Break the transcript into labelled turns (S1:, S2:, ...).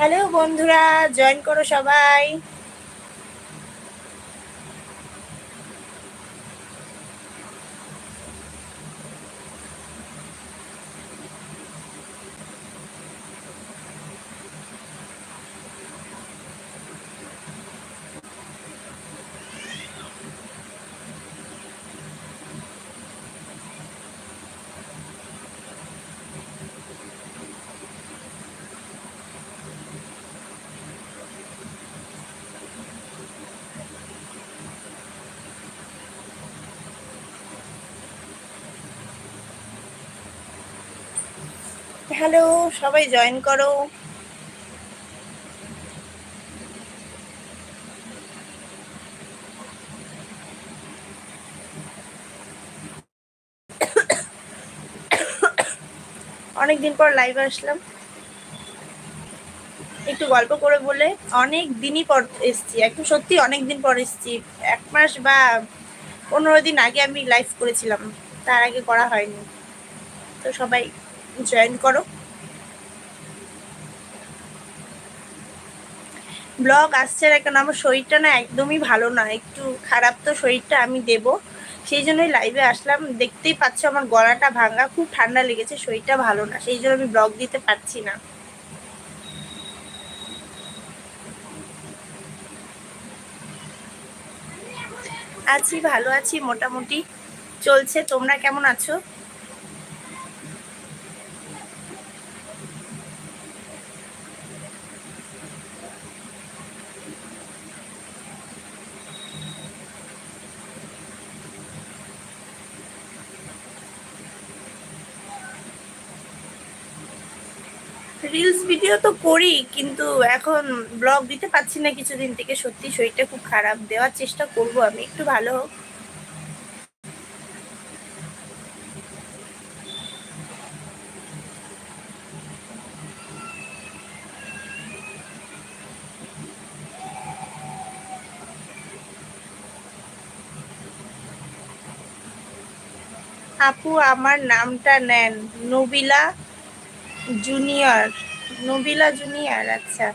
S1: Hello বন্ধুরা, join করো সবাই। হ্যালো, সবাই জয়েন করো। অনেকদিন পর লাইভে আসলাম, একটু গল্প করে বলে। অনেক দিনই পর এসছি, একটু সত্যি অনেক দিন পর এসছি। 1 মাস বা 15 দিন আগে আমি লাইভ করেছিলাম, তার আগে করা হয়নি। তো সবাই জয়েন করো। ব্লগ আসছে না কেন? আমার শরীরটা না একদমই ভালো না, একটু খারাপ তো শরীরটা। আমি দেব, সেই জন্যই লাইভে আসলাম। দেখতেই পাচ্ছ আমার গলাটা ভাঙা, খুব ঠান্ডা লেগেছে, শরীরটা ভালো না, সেই জন্য আমি ব্লগ দিতে পারছি না। আছি, ভালো আছি, মোটামুটি চলছে। তোমরা কেমন আছো? রিলস ভিডিও তো করি, কিন্তু এখন ব্লগ দিতে পারছি না কিছুদিন থেকে। সত্যি শরীরটা খুব খারাপ, দেওয়ার চেষ্টা করব আমি, একটু ভালো হোক। আপু, আমার নামটা নেন। Nabila junior. নবিলা জুনিয়র, আচ্ছা।